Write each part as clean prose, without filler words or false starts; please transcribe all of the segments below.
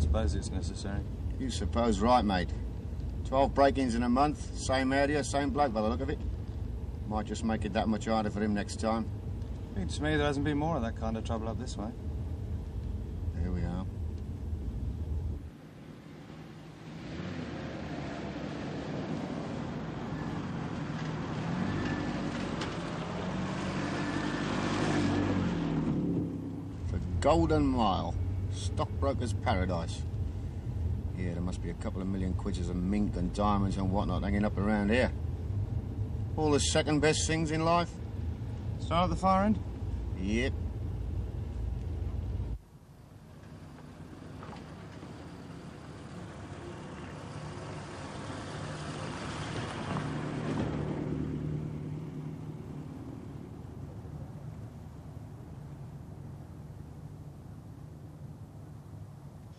suppose it's necessary. You suppose right, mate. 12 break-ins in a month, same area, same bloke by the look of it. Might just make it that much harder for him next time. Beats me there hasn't been more of that kind of trouble up this way. Here we are. The Golden Mile. Stockbroker's paradise. Yeah, there must be a couple of million quid of mink and diamonds and whatnot hanging up around here. All the second-best things in life. Start at the far end? Yep.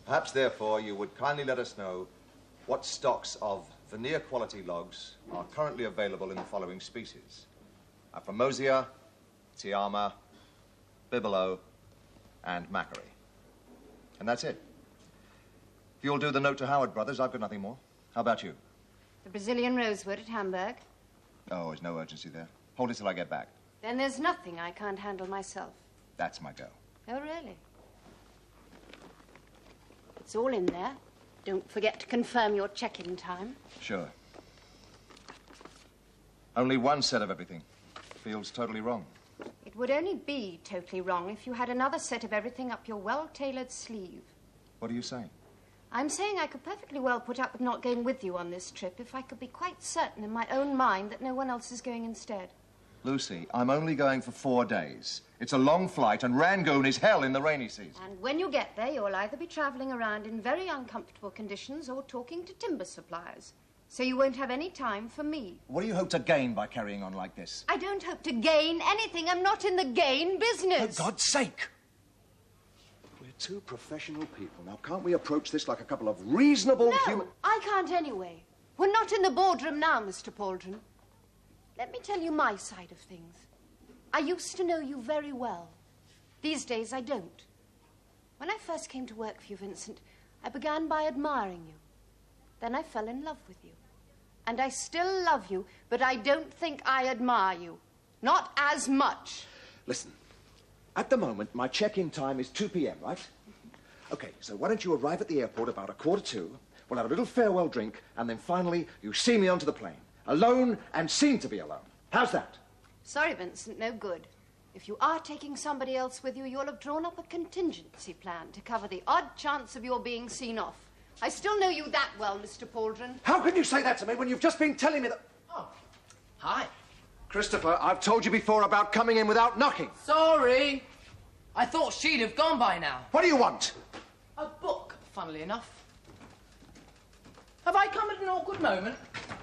Perhaps, therefore, you would kindly let us know what stocks of veneer quality logs are currently available in the following species: Aphromosia, Tiama, Bibelo, and Macquarie. And that's it. If you'll do the note to Howard Brothers, I've got nothing more. How about you? The Brazilian rosewood at Hamburg. Oh, there's no urgency there. Hold it till I get back. Then there's nothing I can't handle myself. That's my go. Oh, really? It's all in there. Don't forget to confirm your check-in time. Sure. Only one set of everything. Feels totally wrong. It would only be totally wrong if you had another set of everything up your well-tailored sleeve. What are you saying? I'm saying I could perfectly well put up with not going with you on this trip if I could be quite certain in my own mind that no one else is going instead. Lucy, I'm only going for 4 days. It's a long flight, and Rangoon is hell in the rainy season. And when you get there, you'll either be travelling around in very uncomfortable conditions or talking to timber suppliers. So you won't have any time for me. What do you hope to gain by carrying on like this? I don't hope to gain anything. I'm not in the gain business. For God's sake! We're two professional people. Now, can't we approach this like a couple of reasonable human... No, I can't anyway. We're not in the boardroom now, Mr. Pauldron. Let me tell you my side of things. I used to know you very well. These days, I don't. When I first came to work for you, Vincent, I began by admiring you. Then I fell in love with you. And I still love you, but I don't think I admire you. Not as much. Listen, at the moment, my check-in time is 2 p.m., right? Okay, so why don't you arrive at the airport about 1:45? We'll have a little farewell drink, and then finally you see me onto the plane. Alone and seem to be alone. How's that? Sorry, Vincent, no good. If you are taking somebody else with you, you'll have drawn up a contingency plan to cover the odd chance of your being seen off. I still know you that well, Mr. Pauldron. How can you say that to me when you've just been telling me that... Oh, hi. Christopher, I've told you before about coming in without knocking. Sorry. I thought she'd have gone by now. What do you want? A book, funnily enough. Have I come at an awkward moment?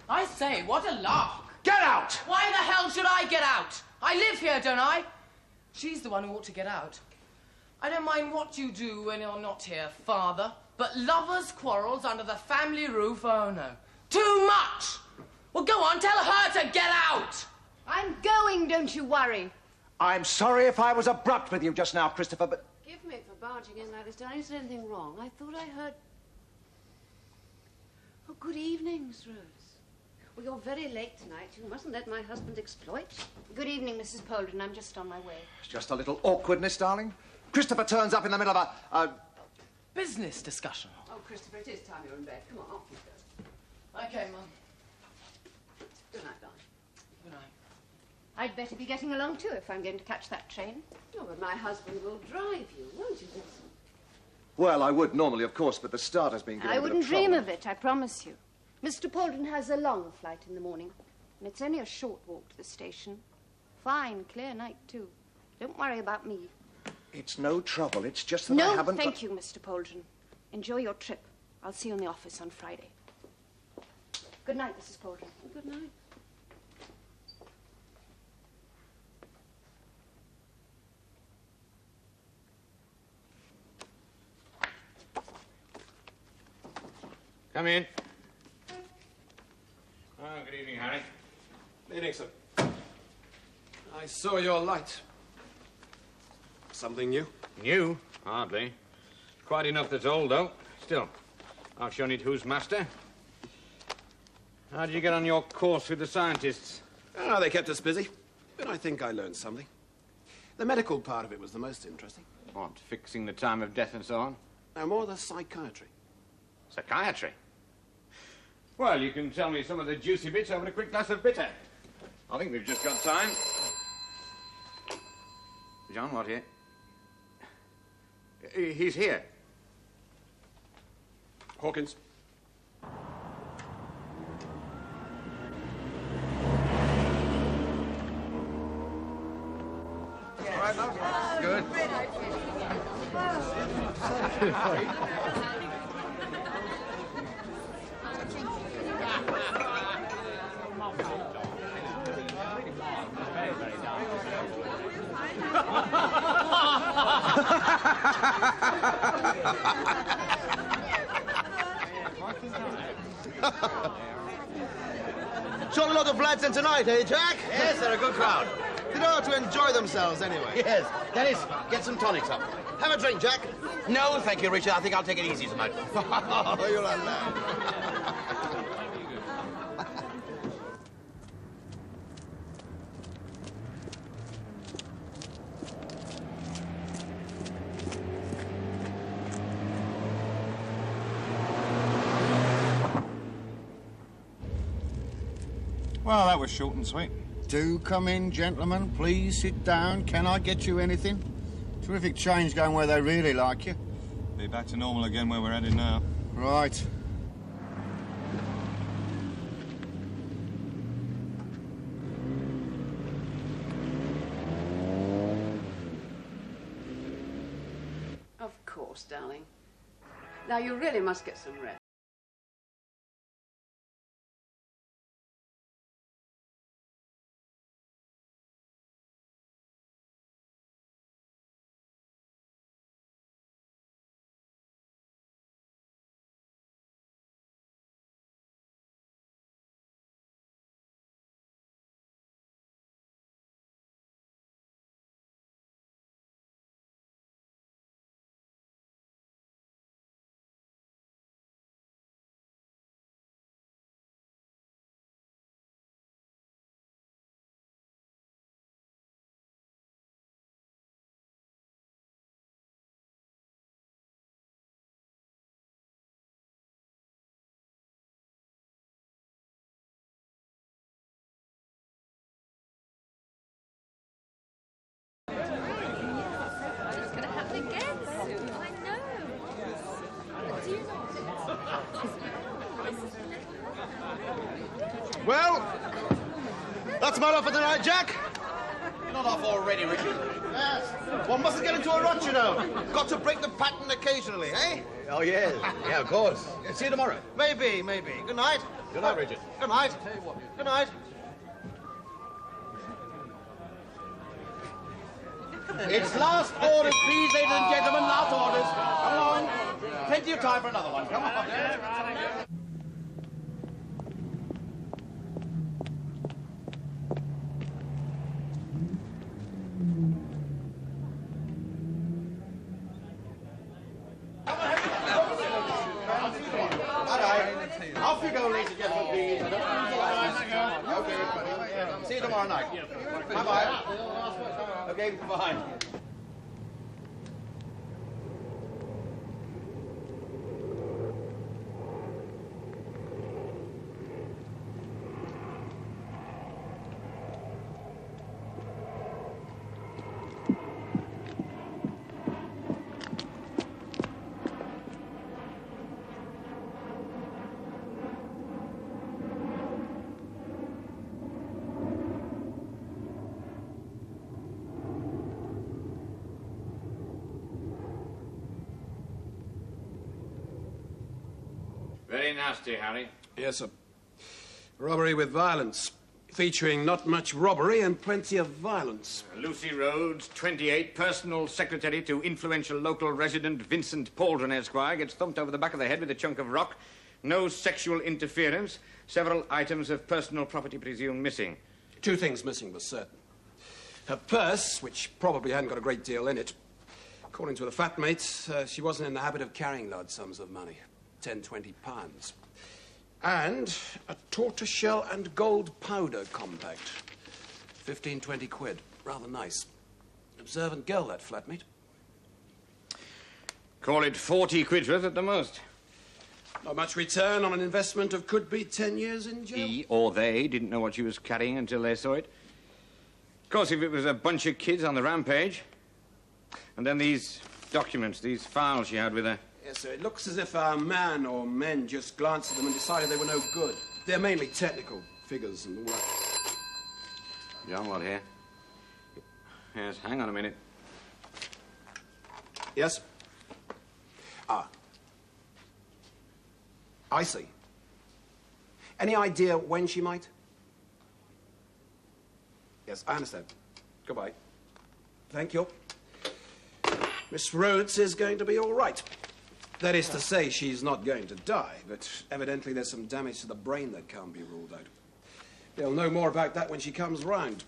I say, what a lark. Get out! Why the hell should I get out? I live here, don't I? She's the one who ought to get out. I don't mind what you do when you're not here, Father, but lovers' quarrels under the family roof, oh no. Too much! Well, go on, tell her to get out! I'm going, don't you worry. I'm sorry if I was abrupt with you just now, Christopher, but... Forgive me for barging in like this. Did I say anything wrong? I thought I heard... Oh, good evening, Miss Rhodes. Well, you're very late tonight. You mustn't let my husband exploit. Good evening, Mrs. Pauldron. I'm just on my way. It's just a little awkwardness, darling. Christopher turns up in the middle of a Business discussion. Oh, Christopher, it is time you're in bed. Come on, off you go. Okay, Mum. Good night, darling. Good night. I'd better be getting along, too, if I'm going to catch that train. Oh, but my husband will drive you, won't you, Vincent? Well, I would normally, of course, but the start has been given I a bit wouldn't of trouble. dream of it, I promise you. Mr. Pauldron has a long flight in the morning, and it's only a short walk to the station. Fine, clear night, too. Don't worry about me. It's no trouble. It's just that I haven't... No, thank you, Mr. Pauldron. Enjoy your trip. I'll see you in the office on Friday. Good night, Mrs. Pauldron. Good night. Come in. Oh, good evening, Harry. Good evening, sir. I saw your light. Something new? New? Hardly. Quite enough that's old, though. still. I'll show you who's master. How did you get on your course with the scientists? Oh, they kept us busy. But I think I learned something. The medical part of it was the most interesting. What, fixing the time of death and so on? No, more the psychiatry. Psychiatry? Well, you can tell me some of the juicy bits over a quick glass of bitter. I think we've just got time. John, what here? He's here. Hawkins. Good. Shot a lot of lads in tonight, eh, Jack? Yes, they're a good crowd. They know how to enjoy themselves anyway. Yes. Dennis, get some tonics up. Have a drink, Jack. No, thank you, Richard. I think I'll take it easy tonight. Oh, you're a lad. Well, that was short and sweet. Do come in, gentlemen. Please sit down. Can I get you anything? Terrific change going where they really like you. Be back to normal again where we're headed now. Right. Of course, darling. Now, you really must get some rest. It's going to happen again soon. I know. But do you not? Well, that's my lot for tonight, Jack. You're not off already, Richard. Yes. One mustn't get into a rut, you know. Got to break the pattern occasionally, eh? Oh, yes. Yeah, of course. See you tomorrow. Maybe, maybe. Good night. Good night, Richard. Good night. Good night. It's last orders, please, ladies and gentlemen. Last orders. Come along. Plenty of time for another one. Come on. Off you go, ladies and gentlemen, please. Okay. See you tomorrow night. Bye-bye. Okay, fine. Very nasty, Harry. Yes, sir. Robbery with violence. Featuring not much robbery and plenty of violence. Lucy Rhodes, 28, personal secretary to influential local resident Vincent Pauldron, Esquire, gets thumped over the back of the head with a chunk of rock. No sexual interference. Several items of personal property presumed missing. Two things missing for certain. Her purse, which probably hadn't got a great deal in it. According to the fat mates, she wasn't in the habit of carrying large sums of money. 10, 20 pounds. And a tortoiseshell and gold powder compact. 15, 20 quid. Rather nice. Observant girl, that flatmate. Call it 40 quid's worth at the most. Not much return on an investment of could be 10 years in jail. He or they didn't know what she was carrying until they saw it. Of course, if it was a bunch of kids on the rampage. And then these documents, these files she had with her. Yes, sir. It looks as if a man or men just glanced at them and decided they were no good. They're mainly technical figures and all that. John, what here? Yes, hang on a minute. Yes? Ah. I see. Any idea when she might? Yes, I understand. Goodbye. Thank you. Miss Rhodes is going to be all right. That is to say, she's not going to die, but evidently there's some damage to the brain that can't be ruled out. They'll know more about that when she comes round.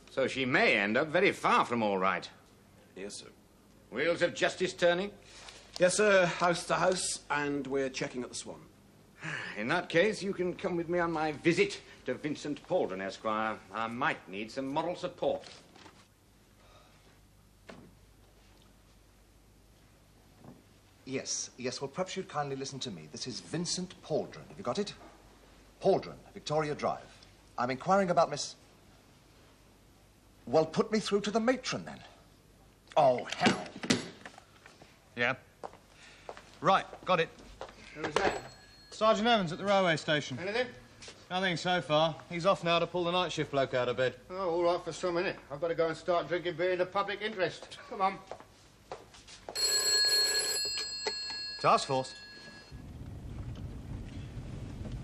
So she may end up very far from all right. Yes, sir. Wheels of justice turning? Yes, sir, house to house, and we're checking at the Swan. In that case, you can come with me on my visit to Vincent Pauldron, Esquire. I might need some moral support. Yes, well, perhaps you'd kindly listen to me. This is Vincent Pauldron. Have you got it? Pauldron, Victoria Drive. I'm inquiring about Miss... Well, put me through to the matron, then. Oh, hell. Yeah. Right, got it. Who's that? Sergeant Evans at the railway station. Anything? Nothing so far. He's off now to pull the night shift bloke out of bed. Oh, all right for some minute. I've got to go and start drinking beer in the public interest. Come on. Task force.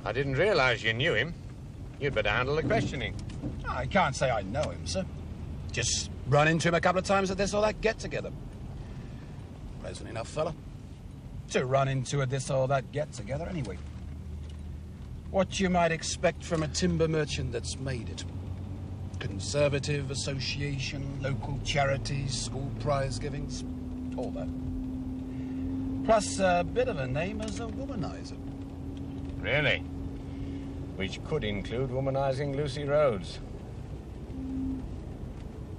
I didn't realise you knew him. You'd better handle the questioning. I can't say I know him, sir. Just run into him a couple of times at this or that get-together. Pleasant enough fella. To run into at this or that get-together, anyway. What you might expect from a timber merchant that's made it. Conservative association, local charities, school prize givings, all that. Plus a bit of a name as a womanizer. Really? Which could include womanising Lucy Rhodes.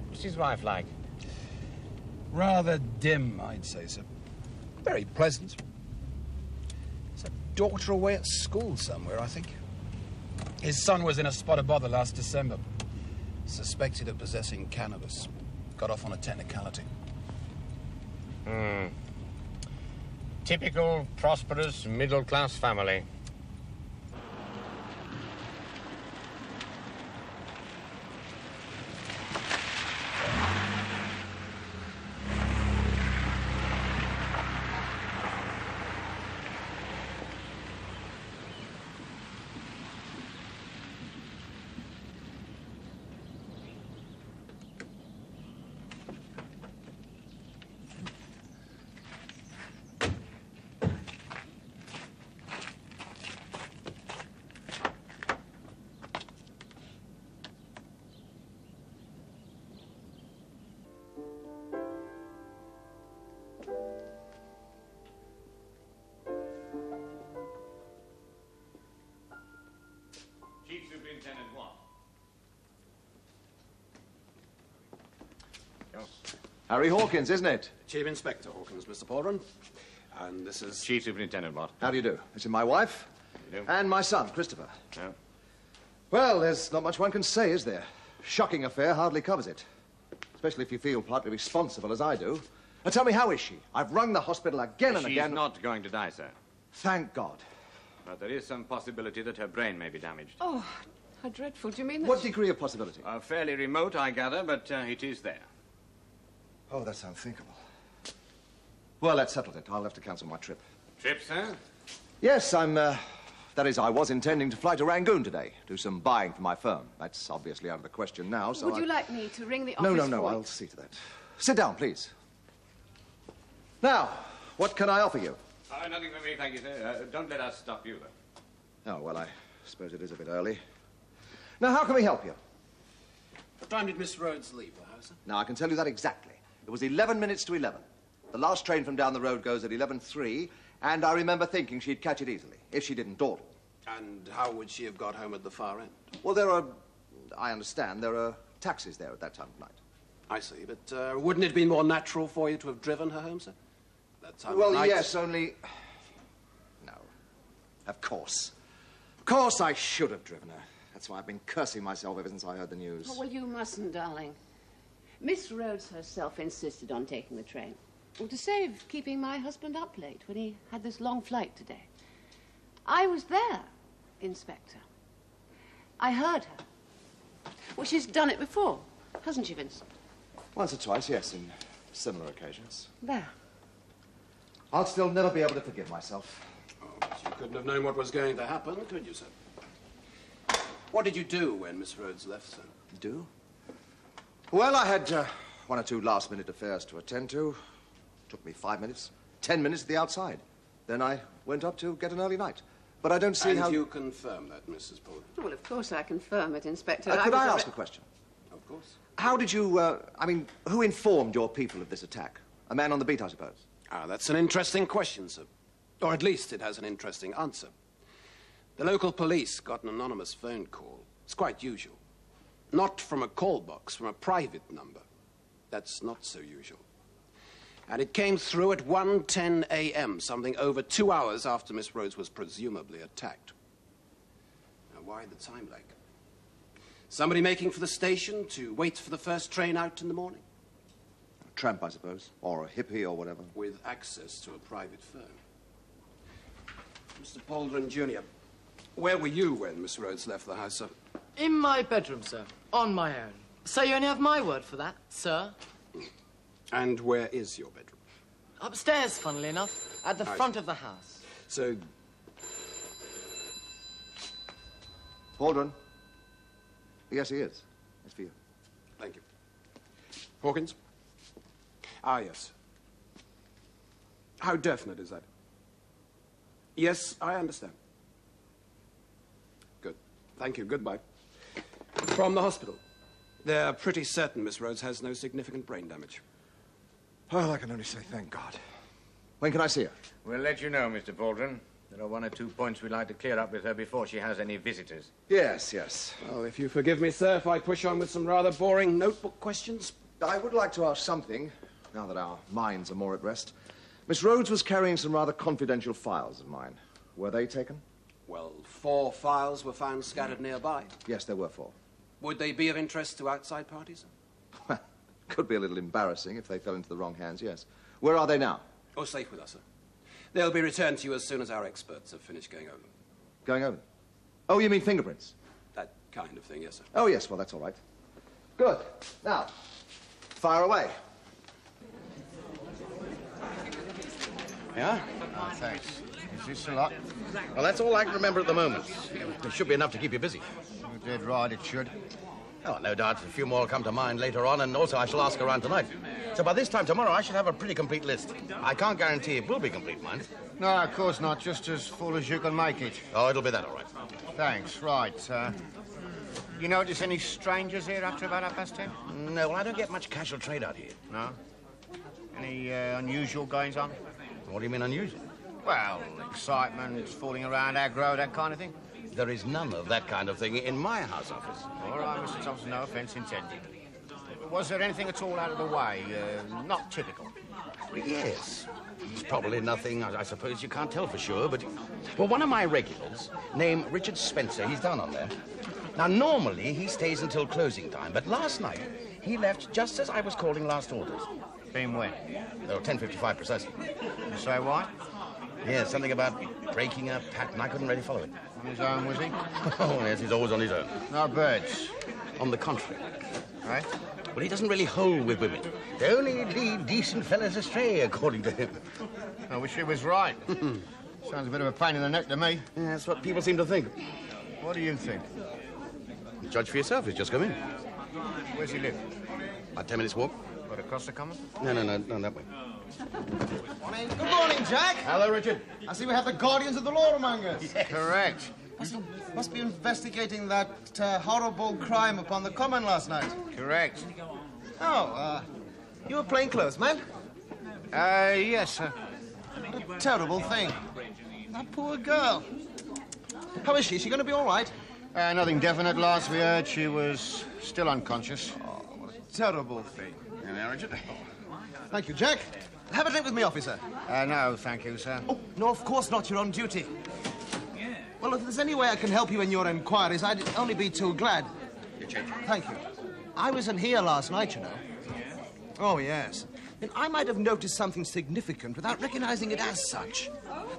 What's his wife like? Rather dim, I'd say, sir. Very pleasant. There's a daughter away at school somewhere, I think. His son was in a spot of bother last December. Suspected of possessing cannabis. Got off on a technicality. Typical, prosperous, middle-class family. Chief Superintendent what? Harry Hawkins, isn't it? Chief Inspector Hawkins, Mr. Pauldron. And this is... Chief Superintendent what? How do you do? This is my wife. You do? And my son, Christopher. Yeah. Well, there's not much one can say, is there? Shocking affair hardly covers it. Especially if you feel partly responsible, as I do. Now, tell me, how is she? I've rung the hospital again and again. She's not going to die, sir. Thank God. But there is some possibility that her brain may be damaged. Oh, how dreadful. Do you mean that... What degree of possibility? Fairly remote, I gather, but it is there. Oh, that's unthinkable. Well, that settled it. I'll have to cancel my trip. Trip, sir? Yes, that is, I was intending to fly to Rangoon today, do some buying for my firm. That's obviously out of the question now, so Would you like me to ring the office? No, I'll see to that. Sit down, please. Now, what can I offer you? Nothing for me, thank you, sir. Don't let us stop you, though. Oh, well, I suppose it is a bit early. Now, how can we help you? What time did Miss Rhodes leave the house, sir? Now, I can tell you that exactly. It was 11 minutes to 11. The last train from down the road goes at 11:03, and I remember thinking she'd catch it easily, if she didn't dawdle. And how would she have got home at the far end? Well, I understand, there are taxis there at that time of night. I see, but wouldn't it have been more natural for you to have driven her home, sir? That time Well, of night? yes, only... No. Of course. Of course I should have driven her. That's why I've been cursing myself ever since I heard the news. Oh, well, you mustn't, darling. Miss Rhodes herself insisted on taking the train. Well, to save keeping my husband up late when he had this long flight today. I was there, Inspector. I heard her. Well, she's done it before, hasn't she, Vincent? Once or twice, yes, in similar occasions. There. I'll still never be able to forgive myself. Oh, but you couldn't have known what was going to happen, could you, sir? What did you do when Miss Rhodes left, sir? Do? Well, I had one or two last-minute affairs to attend to. Took me 5 minutes, 10 minutes at the outside. Then I went up to get an early night. But I don't see how... And you confirm that, Mrs. Pauldron? Well, of course I confirm it, Inspector. Could I ask a question? Of course. How did you, who informed your people of this attack? A man on the beat, I suppose? Ah, that's an interesting question, sir. Or at least it has an interesting answer. The local police got an anonymous phone call. It's quite usual. Not from a call box, from a private number. That's not so usual. And it came through at 1:10 a.m., something over 2 hours after Miss Rhodes was presumably attacked. Now, why the time lag? Somebody making for the station to wait for the first train out in the morning? A tramp, I suppose. Or a hippie or whatever. With access to a private phone. Mr. Pauldron, Jr., where were you when Miss Rhodes left the house, sir? In my bedroom, sir. On my own. So you only have my word for that, sir? And where is your bedroom? Upstairs, funnily enough, at the front of the house. So... Pauldron. Yes, he is. It's for you. Thank you. Hawkins? Ah, yes. How definite is that? Yes, I understand. Good. Thank you. Goodbye. From the hospital. They're pretty certain Miss Rhodes has no significant brain damage. Well, I can only say thank God. When can I see her? We'll let you know, Mr. Pauldron. There are 1 or 2 points we'd like to clear up with her before she has any visitors. Yes, yes. Oh, if you forgive me, sir, if I push on with some rather boring notebook questions. I would like to ask something, now that our minds are more at rest. Miss Rhodes was carrying some rather confidential files of mine. Were they taken? Well, 4 files were found scattered nearby. Yes, there were 4. Would they be of interest to outside parties? Well, could be a little embarrassing if they fell into the wrong hands, yes. Where are they now? Oh, safe with us, sir. They'll be returned to you as soon as our experts have finished going over them. Going over? Oh, you mean fingerprints? That kind of thing, yes, sir. Oh, yes, well, that's all right. Good. Now, fire away. Yeah? Oh, thanks. Is this a lot? Well, that's all I can remember at the moment. It should be enough to keep you busy. You're dead right, it should. Oh, no doubt a few more will come to mind later on, and also I shall ask around tonight. So by this time tomorrow, I should have a pretty complete list. I can't guarantee it will be complete, mind. No, of course not. Just as full as you can make it. Oh, it'll be that, all right. Thanks. Right. You notice any strangers here after about 10:30? No, well, I don't get much casual trade out here. No? Any unusual goings on? What do you mean unusual? Well, excitement, fooling around, aggro, that kind of thing. There is none of that kind of thing in my house office. All right, Mr. Thompson, no offence intended. Was there anything at all out of the way? Not typical? Yes. It's probably nothing, I suppose you can't tell for sure, but... Well, one of my regulars, named Richard Spencer, he's down on there. Now, normally, he stays until closing time, but last night, he left just as I was calling last orders. Been when? Oh, 10:55 precisely. You say why? Yeah, something about breaking a pattern. I couldn't really follow it. On his own, was he? Oh, yes, he's always on his own. No birds? On the contrary. Right? Well, he doesn't really hold with women. They only lead decent fellas astray, according to him. I wish he was right. Sounds a bit of a pain in the neck to me. Yeah, that's what people seem to think. What do you think? Judge for yourself. He's just come in. Where's he live? About 10 minutes walk. What, across the common? No, that way. Good morning, Jack. Hello, Richard. I see we have the guardians of the law among us. Yes. Correct. Must be investigating that horrible crime upon the common last night. Correct. Oh, you were plainclothes, man? Yes, sir. A terrible thing. That poor girl. How is she? Is she going to be all right? Nothing definite. Last we heard, she was still unconscious. Oh, what a terrible thing. Here we are, Richard. Thank you, Jack. Have a drink with me, officer. No, thank you, sir. Oh, no, of course not. You're on duty. Well, if there's any way I can help you in your inquiries, I'd only be too glad. Your change. Thank you. I was in here last night, you know. Oh, yes. And I might have noticed something significant without recognizing it as such.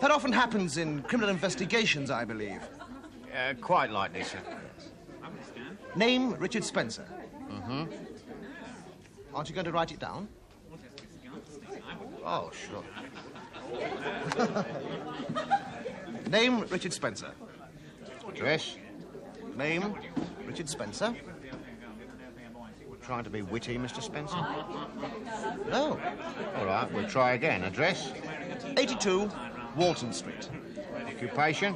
That often happens in criminal investigations, I believe. Quite likely, sir. Name, Richard Spencer. Mm-hmm. Aren't you going to write it down? Oh, sure. Name, Richard Spencer. Address? Name, Richard Spencer. Trying to be witty, Mr. Spencer? No. All right, we'll try again. Address? 82 Walton Street. Occupation?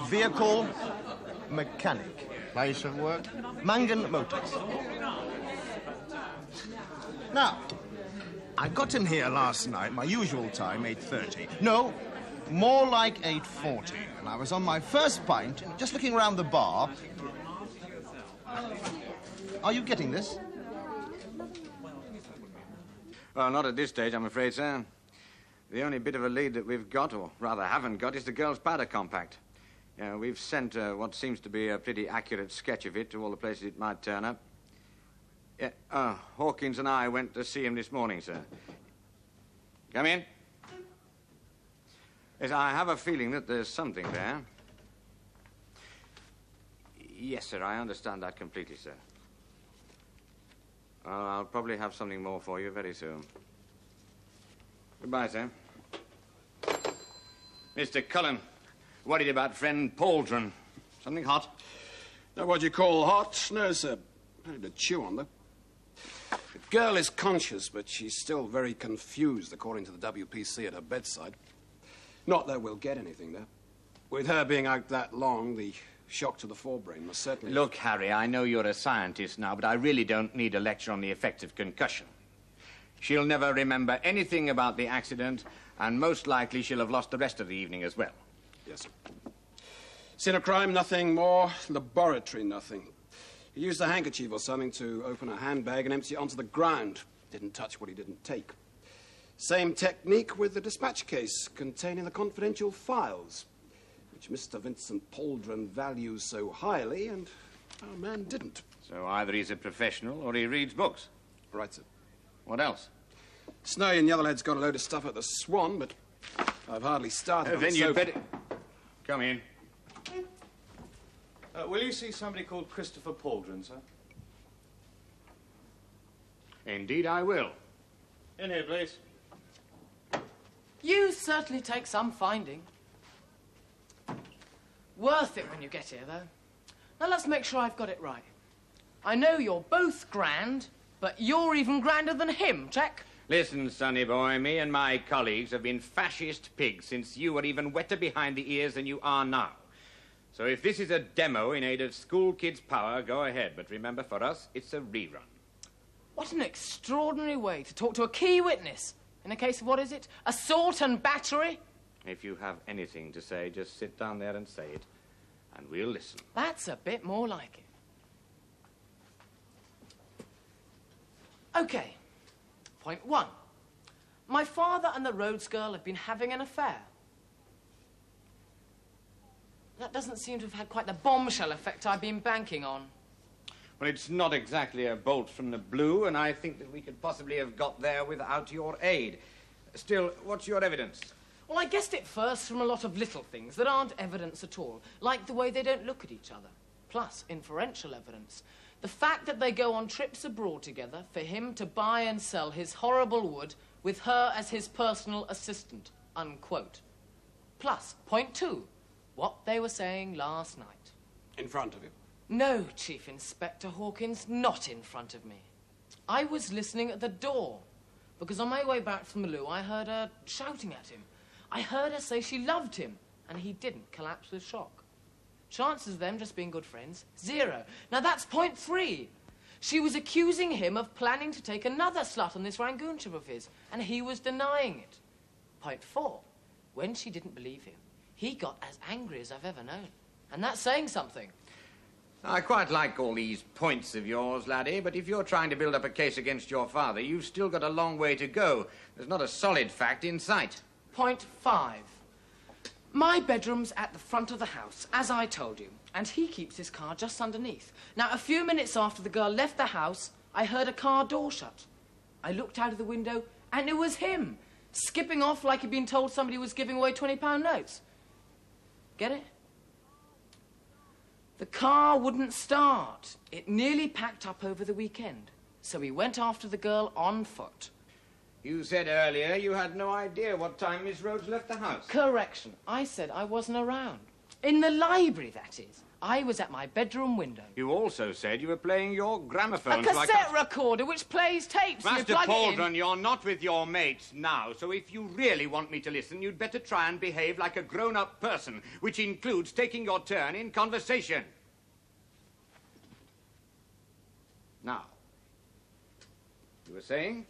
Vehicle, mechanic. Place of work? Mangan Motors. Now, I got in here last night, my usual time, 8:30. No, more like 8:40. And I was on my first pint, just looking around the bar. Are you getting this? Well, not at this stage, I'm afraid, sir. The only bit of a lead that we've got, or rather haven't got, is the girl's powder compact. We've sent what seems to be a pretty accurate sketch of it to all the places it might turn up. Hawkins and I went to see him this morning, sir. Come in. Yes, I have a feeling that there's something there. Yes, sir, I understand that completely, sir. I'll probably have something more for you very soon. Goodbye, sir. Mr. Cullen, worried about friend Pauldron. Something hot? Not what you call hot, no, sir. Plenty to chew on, though. The girl is conscious, but she's still very confused, according to the WPC at her bedside. Not that we'll get anything there. With her being out that long, the shock to the forebrain must certainly... Look, Harry, I know you're a scientist now, but I really don't need a lecture on the effects of concussion. She'll never remember anything about the accident, and most likely she'll have lost the rest of the evening as well. Yes, sir. Scene of crime, nothing more. Laboratory, nothing. He used a handkerchief or something to open a handbag and empty it onto the ground. Didn't touch what he didn't take. Same technique with the dispatch case containing the confidential files, which Mr. Vincent Pauldron values so highly, and our man didn't. So either he's a professional or he reads books. Right, sir. What else? Snowy and Yellowhead's got a load of stuff at the Swan, but I've hardly started on Then it, you'd so... better... Come in. Will you see somebody called Christopher Pauldron, sir? Indeed I will. In here, please. You certainly take some finding. Worth it when you get here, though. Now, let's make sure I've got it right. I know you're both grand, but you're even grander than him, check? Listen, sonny boy, me and my colleagues have been fascist pigs since you were even wetter behind the ears than you are now. So if this is a demo in aid of school kids' power, go ahead. But remember, for us, it's a rerun. What an extraordinary way to talk to a key witness. In a case of, what is it, assault and battery? If you have anything to say, just sit down there and say it, and we'll listen. That's a bit more like it. OK. Point 1. My father and the Rhodes girl have been having an affair. That doesn't seem to have had quite the bombshell effect I've been banking on. Well, it's not exactly a bolt from the blue, and I think that we could possibly have got there without your aid. Still, what's your evidence? Well, I guessed it first from a lot of little things that aren't evidence at all, like the way they don't look at each other. Plus, inferential evidence. The fact that they go on trips abroad together for him to buy and sell his horrible wood with her as his personal assistant, unquote. Plus, point 2, what they were saying last night. In front of you? No, Chief Inspector Hawkins, not in front of me. I was listening at the door, because on my way back from the loo, I heard her shouting at him. I heard her say she loved him, and he didn't collapse with shock. Chances of them just being good friends, 0. Now, that's point 3. She was accusing him of planning to take another slut on this Rangoon trip of his, and he was denying it. Point 4, when she didn't believe him, he got as angry as I've ever known. And that's saying something. I quite like all these points of yours, laddie, but if you're trying to build up a case against your father, you've still got a long way to go. There's not a solid fact in sight. Point 5. My bedroom's at the front of the house, as I told you, and he keeps his car just underneath. Now, a few minutes after the girl left the house, I heard a car door shut. I looked out of the window, and it was him, skipping off like he'd been told somebody was giving away £20 notes. Get it? The car wouldn't start. It nearly packed up over the weekend. So he went after the girl on foot. You said earlier you had no idea what time Miss Rhodes left the house. Correction. I said I wasn't around. In the library, that is. I was at my bedroom window. You also said you were playing your gramophone. A cassette recorder which plays tapes. Master You plug it in. Pauldron, you're not with your mates now, so if you really want me to listen, you'd better try and behave like a grown-up person, which includes taking your turn in conversation. Now, you were saying?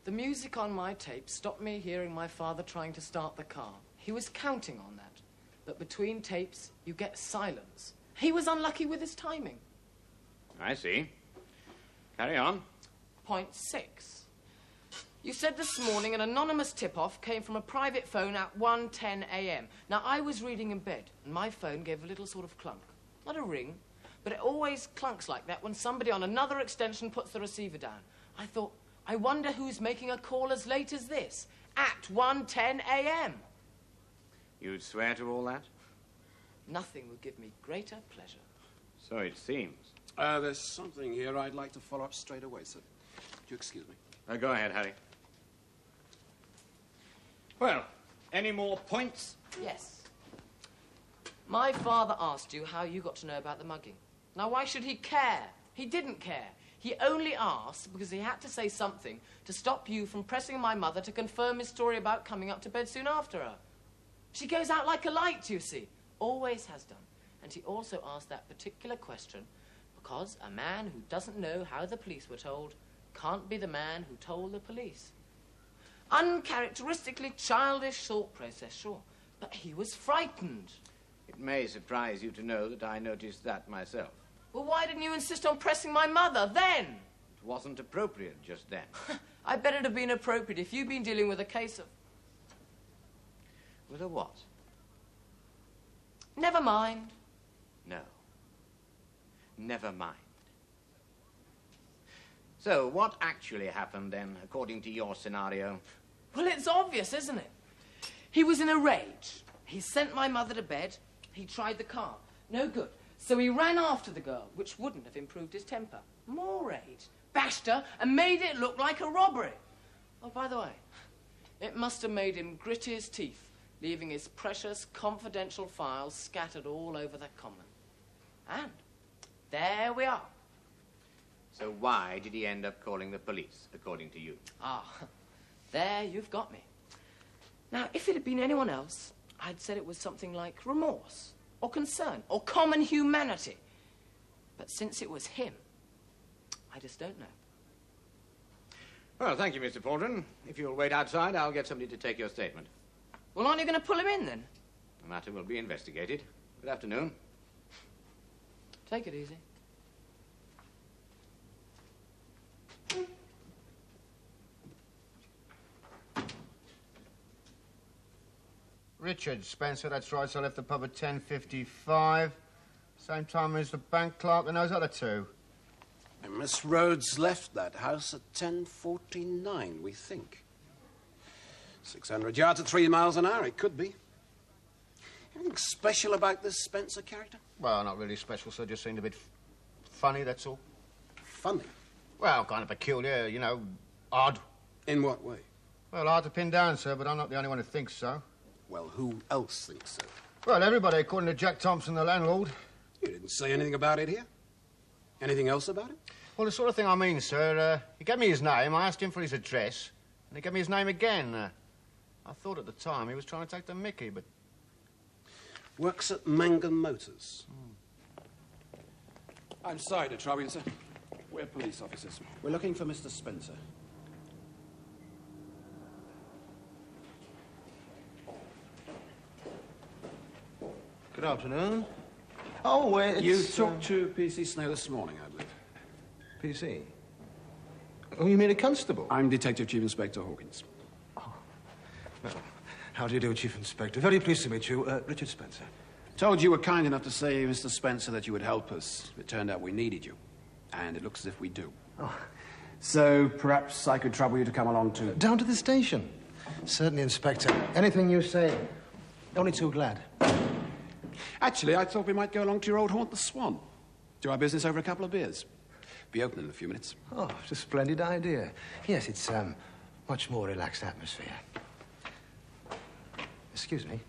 The music on my tape stopped me hearing my father trying to start the car. He was counting on that. But between tapes, you get silence. He was unlucky with his timing. I see. Carry on. Point 6. You said this morning an anonymous tip-off came from a private phone at 1:10 a.m. Now, I was reading in bed, and my phone gave a little sort of clunk. Not a ring, but it always clunks like that when somebody on another extension puts the receiver down. I thought, I wonder who's making a call as late as this, at 1:10 a.m. You'd swear to all that? Nothing would give me greater pleasure. So it seems. There's something here I'd like to follow up straight away, sir. Do you excuse me? Go ahead, Harry. Well, any more points? Yes. My father asked you how you got to know about the mugging. Now, why should he care? He didn't care. He only asked because he had to say something to stop you from pressing my mother to confirm his story about coming up to bed soon after her. She goes out like a light, you see. Always has done. And he also asked that particular question because a man who doesn't know how the police were told can't be the man who told the police. Uncharacteristically childish thought process, sure. But he was frightened. It may surprise you to know that I noticed that myself. Well, why didn't you insist on pressing my mother then? It wasn't appropriate just then. I bet it'd have been appropriate if you'd been dealing with a case of... With a what? Never mind. No. Never mind. So, what actually happened then, according to your scenario? Well, it's obvious, isn't it? He was in a rage. He sent my mother to bed. He tried the car. No good. So he ran after the girl, which wouldn't have improved his temper. More rage. Bashed her and made it look like a robbery. Oh, by the way, it must have made him grit his teeth, leaving his precious confidential files scattered all over the common. And there we are. So why did he end up calling the police, according to you? Ah, there you've got me. Now, if it had been anyone else, I'd said it was something like remorse, or concern, or common humanity. But since it was him, I just don't know. Well, thank you, Mr. Pauldron. If you'll wait outside, I'll get somebody to take your statement. Well, aren't you going to pull him in, then? The matter will be investigated. Good afternoon. Take it easy. Richard Spencer, that's right, so I left the pub at 10:55. Same time as the bank clerk and those other two. And Miss Rhodes left that house at 10:49, we think. 600 yards at 3 miles an hour, it could be. Anything special about this Spencer character? Well, not really special, sir. Just seemed a bit funny, that's all. Funny? Well, kind of peculiar, you know, odd. In what way? Well, hard to pin down, sir, but I'm not the only one who thinks so. Well, who else thinks so? Well, everybody, according to Jack Thompson, the landlord. You didn't say anything about it here? Anything else about it? Well, the sort of thing I mean, sir, he gave me his name, I asked him for his address, and he gave me his name again. I thought at the time he was trying to take the mickey, but... Works at Mangan Motors. I'm sorry to trouble you, sir. We're police officers. We're looking for Mr. Spencer. Good afternoon. Oh, it's... You talked to PC Snow this morning, I believe. PC? Oh, you mean a constable? I'm Detective Chief Inspector Hawkins. Oh. Well, how do you do, Chief Inspector? Very pleased to meet you. Richard Spencer. Told you were kind enough to say, Mr. Spencer, that you would help us. It turned out we needed you. And it looks as if we do. Oh. So perhaps I could trouble you to come along to... Down to the station. Certainly, Inspector. Anything you say. Only too glad. Actually, I thought we might go along to your old haunt, the Swan. Do our business over a couple of beers. Be open in a few minutes. Oh, it's a splendid idea. Yes, it's, much more relaxed atmosphere. Excuse me.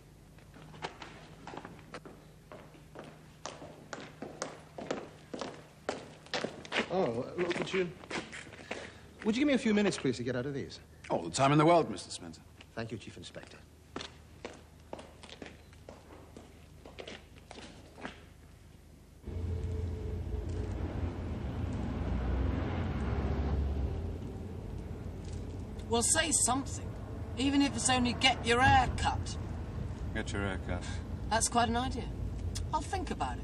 Oh, look at you. Would you give me a few minutes, please, to get out of these? All the time in the world, Mr. Spencer. Thank you, Chief Inspector. Well, say something. Even if it's only get your hair cut. Get your hair cut. That's quite an idea. I'll think about it.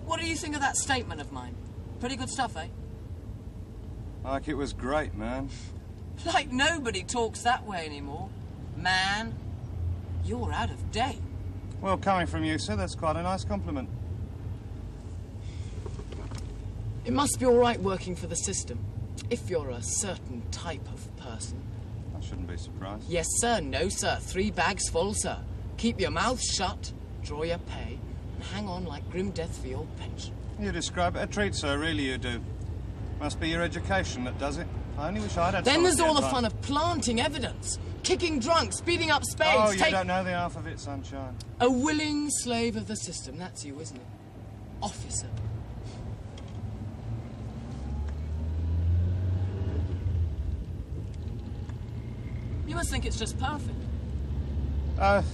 What do you think of that statement of mine? Pretty good stuff, eh? Like it was great, man. Like nobody talks that way anymore. Man, you're out of date. Well, coming from you, sir, that's quite a nice compliment. It must be all right working for the system, if you're a certain type of person. I shouldn't be surprised. Yes, sir. No, sir. 3 bags full, sir. Keep your mouth shut, draw your pay, and hang on like grim death for your pension. You describe it a treat, sir. Really you do. Must be your education that does it. I only wish I'd had Then some there's at all the time. fun of planting evidence, kicking drunk, speeding up spades. Oh, you don't know the half of it, sunshine. A willing slave of the system. That's you, isn't it? Officer. You must think it's just perfect.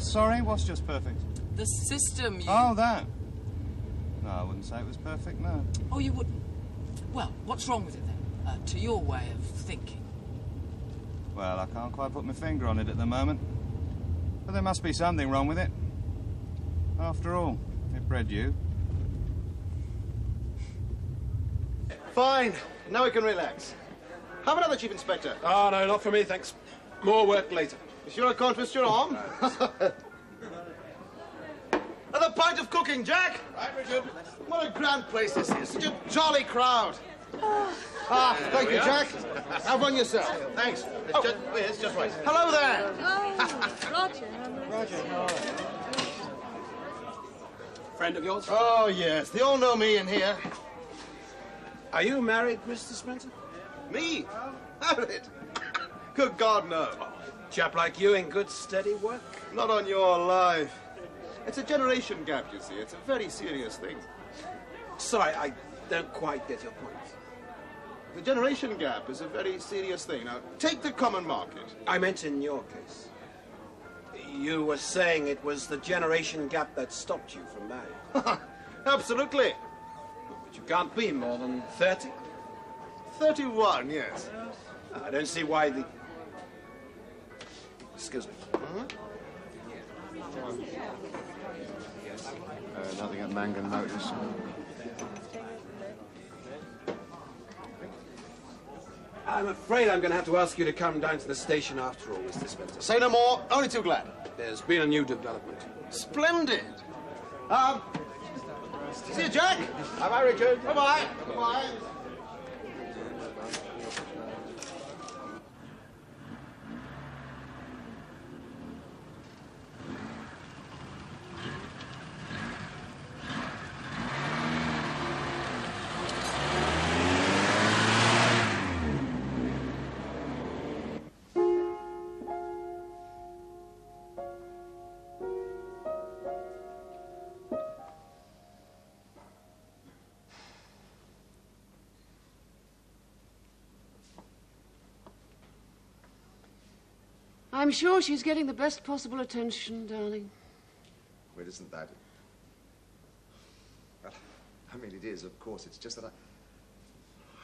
Sorry, what's just perfect? The system, you... Oh, that. No, I wouldn't say it was perfect, no. Oh, you wouldn't? Well, what's wrong with it then, to your way of thinking? Well, I can't quite put my finger on it at the moment. But there must be something wrong with it. After all, it bred you. Fine. Now we can relax. Have another, Chief Inspector. Oh, no, not for me, thanks. More work later. You sure I can't twist your arm? Another pint of cooking, Jack. Right, Richard. What a grand place this is. Such a jolly crowd. Thank you, Jack. Have one yourself. Thanks. It's just right. Hello there. Oh, Roger. Friend of yours? Oh, yes. They all know me in here. Are you married, Mr. Spencer? Me? Married? Good God, no. Chap like you in good, steady work? Not on your life. It's a generation gap, you see. It's a very serious thing. Sorry, I don't quite get your point. The generation gap is a very serious thing. Now, take the common market. I meant in your case. You were saying it was the generation gap that stopped you from marrying. Absolutely. But you can't be more than 30. 31, yes. I don't see why the... Excuse me. Nothing at Mangan Motors. I'm afraid I'm going to have to ask you to come down to the station after all, Mr. Spencer. Say no more. Only too glad. There's been a new development. Splendid. See you, Jack. Bye-bye, Richard. Bye-bye. Bye-bye. I'm sure she's getting the best possible attention, darling. Well, isn't that Well, I mean, it is, of course. It's just that I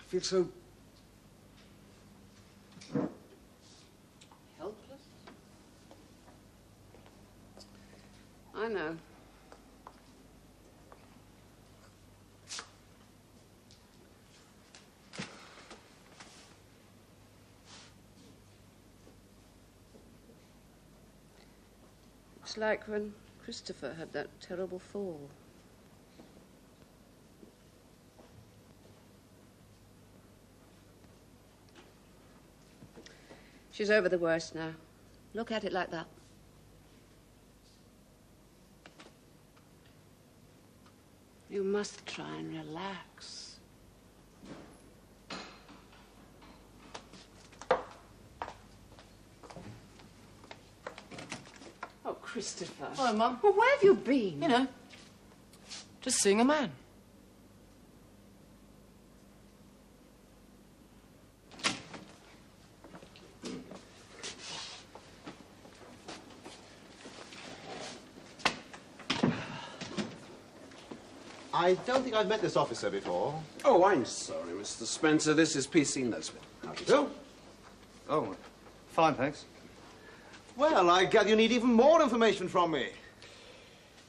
feel so... Helpless? I know. It's like when Christopher had that terrible fall. She's over the worst now. Look at it like that. You must try and relax. Oh, Christopher. Hello, Mum. Well, where have you been? You know, just seeing a man. I don't think I've met this officer before. Oh, I'm sorry, Mr. Spencer. This is P.C. Nesbitt. How do you do? Oh, fine, thanks. Well, I gather you need even more information from me.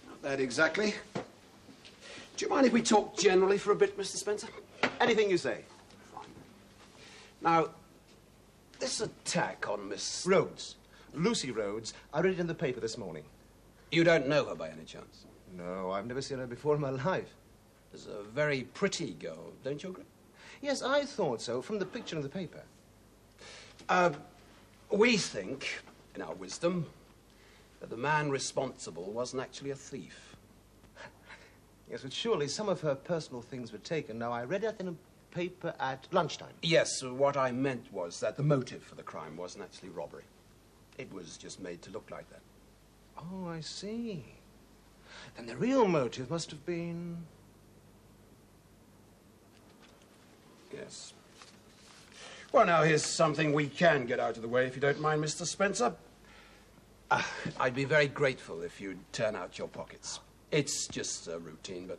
Not that exactly. Do you mind if we talk generally for a bit, Mr. Spencer? Anything you say. Fine. Now, this attack on Miss... Rhodes. Lucy Rhodes. I read it in the paper this morning. You don't know her by any chance? No, I've never seen her before in my life. She's a very pretty girl, don't you agree? Yes, I thought so, from the picture in the paper. We think, in our wisdom, that the man responsible wasn't actually a thief. Yes, but surely some of her personal things were taken. Now, I read that in a paper at lunchtime. Yes, what I meant was that the motive for the crime wasn't actually robbery. It was just made to look like that. Oh, I see. Then the real motive must have been... Yes. Well, now, here's something we can get out of the way, if you don't mind, Mr. Spencer. I'd be very grateful if you'd turn out your pockets. It's just a routine, but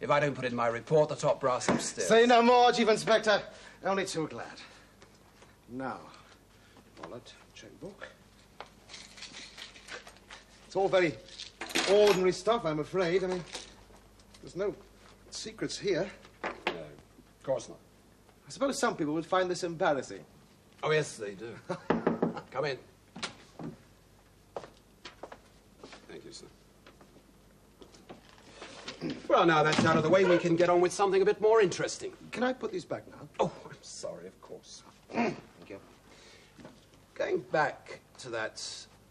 if I don't put it in my report, the top brass upstairs... Say no more, Chief Inspector. Only too glad. Now, wallet, checkbook. It's all very ordinary stuff, I'm afraid. I mean, there's no secrets here. No, of course not. I suppose some people would find this embarrassing. Oh, yes, they do. Come in. Thank you, sir. Well, now that's out of the way, we can get on with something a bit more interesting. Can I put these back now? Oh, I'm sorry, of course. Thank you. Going back to that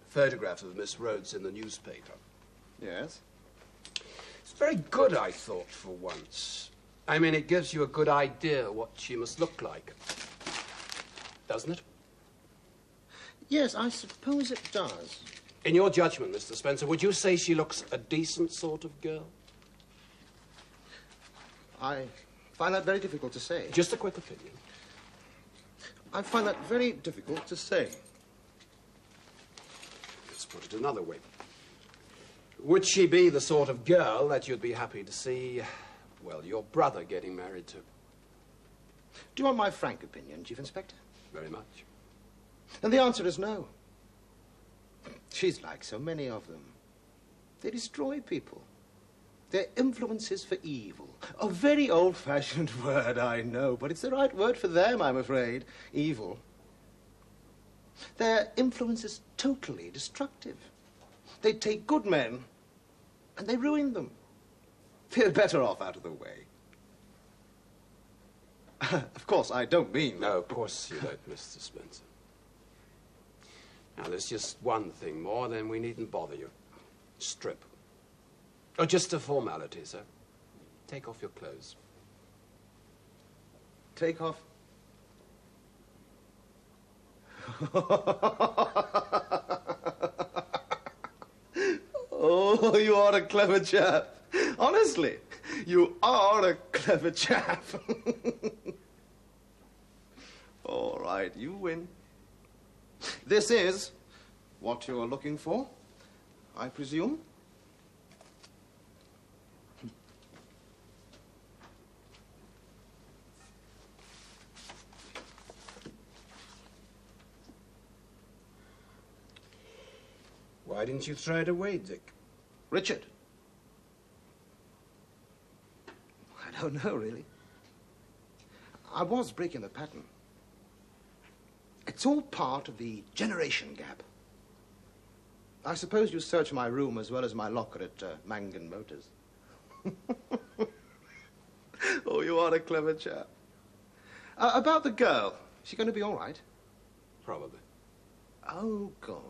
photograph of Miss Rhodes in the newspaper. Yes? It's very good, I thought, for once. I mean, it gives you a good idea what she must look like. Doesn't it? Yes, I suppose it does. In your judgment, Mr. Spencer, would you say she looks a decent sort of girl? I find that very difficult to say. Just a quick opinion. I find that very difficult to say. Let's put it another way. Would she be the sort of girl that you'd be happy to see, well, your brother getting married to? Do you want my frank opinion, Chief Inspector? Very much. And the answer is no. She's like so many of them. They destroy people. They're influences for evil. A very old-fashioned word, I know, but it's the right word for them, I'm afraid. Evil. Their influence is totally destructive. They take good men and they ruin them. They're better off out of the way. Of course, I don't mean... No, of course you don't, Mr. Spencer. Now, there's just one thing more, then we needn't bother you. Strip. Oh, just a formality, sir. Take off your clothes. Take off? Oh, you are a clever chap. Honestly, you are a clever chap. All right, you win. This is what you're looking for, I presume? Why didn't you throw it away, Dick? Richard? I don't know, really. I was breaking the pattern. It's all part of the generation gap. I suppose you searched my room as well as my locker at Mangan Motors. Oh, you are a clever chap. About the girl, is she going to be all right? Probably. Oh, God.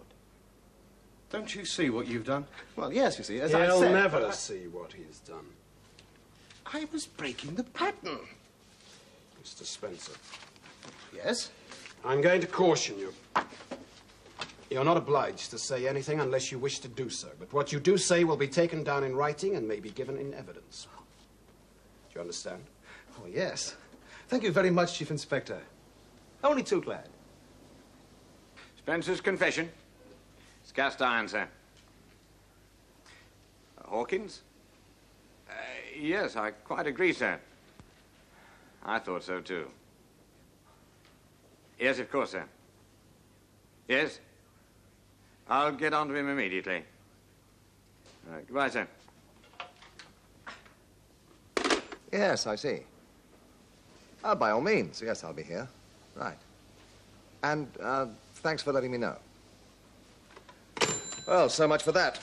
Don't you see what you've done? Well, yes, you see, as I He'll said... never see what he's done. I was breaking the pattern. Mr. Spencer. Yes? I'm going to caution you. You're not obliged to say anything unless you wish to do so. But what you do say will be taken down in writing and may be given in evidence. Do you understand? Oh, yes. Thank you very much, Chief Inspector. Only too glad. Spencer's confession. It's cast iron, sir. Hawkins? Yes, I quite agree, sir. I thought so, too. Yes, of course, sir. Yes? I'll get on to him immediately. Goodbye, sir. Yes, I see. Oh, by all means. Yes, I'll be here. Right. And thanks for letting me know. Well, so much for that.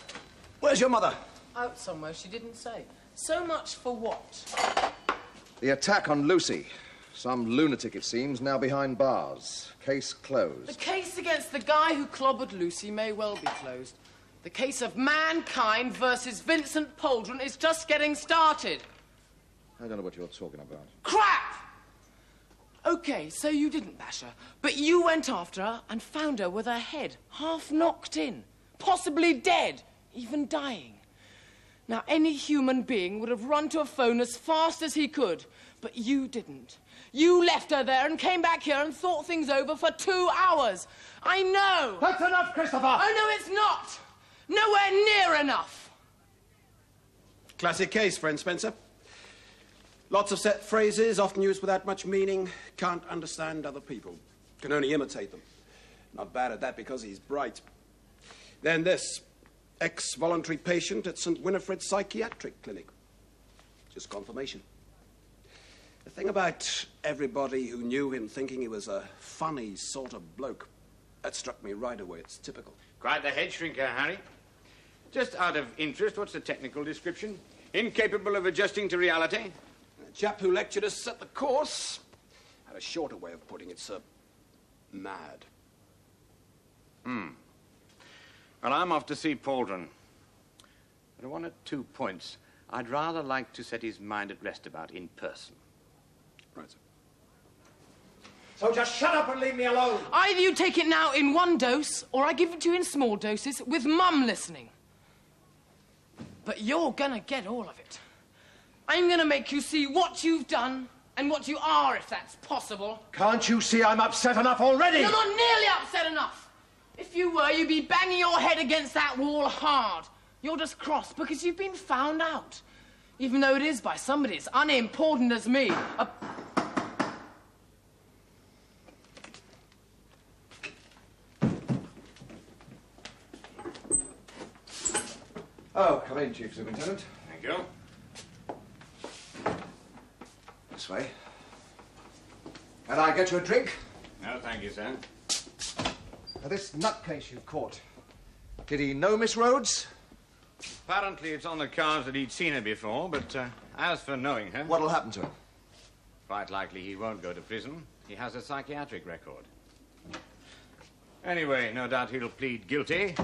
Where's your mother? Out somewhere, she didn't say. So much for what? The attack on Lucy. Some lunatic, it seems, now behind bars. Case closed. The case against the guy who clobbered Lucy may well be closed. The case of mankind versus Vincent Pauldron is just getting started. I don't know what you're talking about. Crap! Okay, so you didn't bash her, but you went after her and found her with her head half knocked in, possibly dead, even dying. Now, any human being would have run to a phone as fast as he could, but you didn't. You left her there and came back here and thought things over for 2 hours. I know. That's enough, Christopher! Oh, no, it's not. Nowhere near enough. Classic case, friend Spencer. Lots of set phrases, often used without much meaning. Can't understand other people. Can only imitate them. Not bad at that because he's bright. Then this. Ex-voluntary patient at St. Winifred's Psychiatric Clinic. Just confirmation. The thing about everybody who knew him thinking he was a funny sort of bloke, that struck me right away. It's typical. Quite the head shrinker, Harry. Just out of interest, what's the technical description? Incapable of adjusting to reality? The chap who lectured us at the course had a shorter way of putting it, sir. Mad. Well, I'm off to see Pauldron. There are 1 or 2 points I'd rather like to set his mind at rest about in person. Right, sir. So just shut up and leave me alone. Either you take it now in 1 dose, or I give it to you in small doses with Mum listening. But you're gonna get all of it. I'm gonna make you see what you've done and what you are, if that's possible. Can't you see I'm upset enough already? You're not nearly upset enough. If you were, you'd be banging your head against that wall hard. You're just cross because you've been found out. Even though it is by somebody as unimportant as me. Oh, come in, Chief Superintendent. Thank you. This way. Can I get you a drink? No, thank you, sir. Now, this nutcase you've caught, did he know Miss Rhodes? Apparently it's on the cards that he'd seen her before, but as for knowing her... What'll happen to him? Quite likely he won't go to prison. He has a psychiatric record. Anyway, no doubt he'll plead guilty,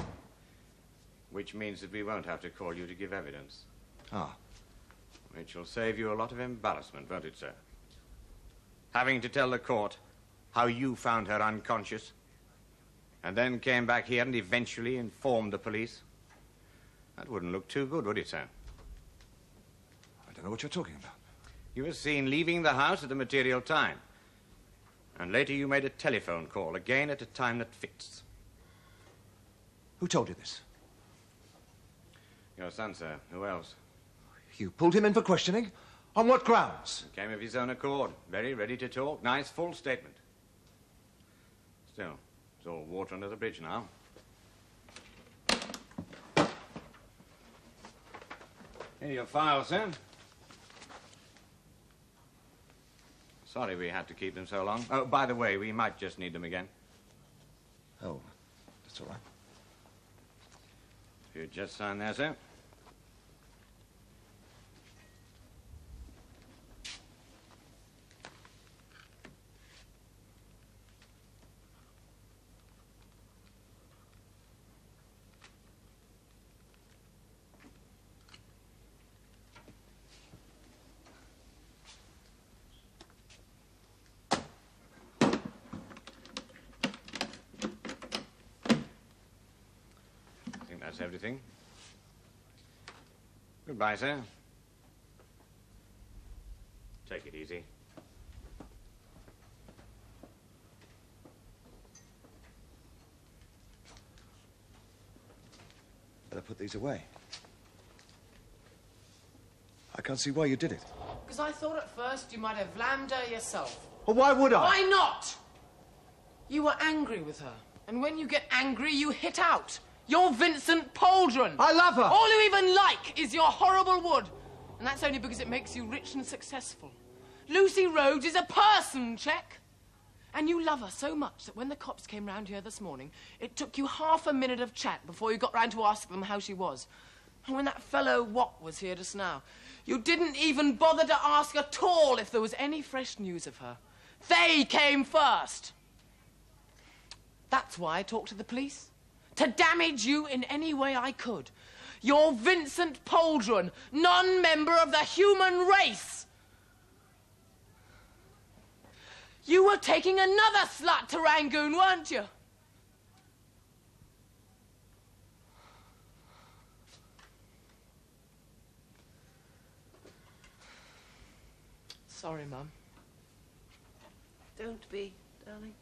which means that we won't have to call you to give evidence. Ah. Which will save you a lot of embarrassment, won't it, sir? Having to tell the court how you found her unconscious, and then came back here and eventually informed the police. That wouldn't look too good, would it, sir? I don't know what you're talking about. You were seen leaving the house at a material time. And later you made a telephone call, again at a time that fits. Who told you this? Your son, sir. Who else? You pulled him in for questioning? On what grounds? He came of his own accord. Very ready to talk. Nice, full statement. Still, it's all water under the bridge now. Here are your files, sir. Sorry we had to keep them so long. Oh, by the way, we might just need them again. Oh, that's all right. If you just sign there, sir. That's everything. Goodbye, sir. Take it easy. Better put these away. I can't see why you did it. Because I thought at first you might have lammed her yourself. Well, why would I? Why not? You were angry with her. And when you get angry, you hit out. You're Vincent Pauldron. I love her. All you even like is your horrible wood. And that's only because it makes you rich and successful. Lucy Rhodes is a person, check. And you love her so much that when the cops came round here this morning, it took you half a minute of chat before you got round to ask them how she was. And when that fellow Watt was here just now, you didn't even bother to ask at all if there was any fresh news of her. They came first. That's why I talked to the police. To damage you in any way I could. You're Vincent Pauldron, non-member of the human race. You were taking another slut to Rangoon, weren't you? Sorry, Mum. Don't be, darling.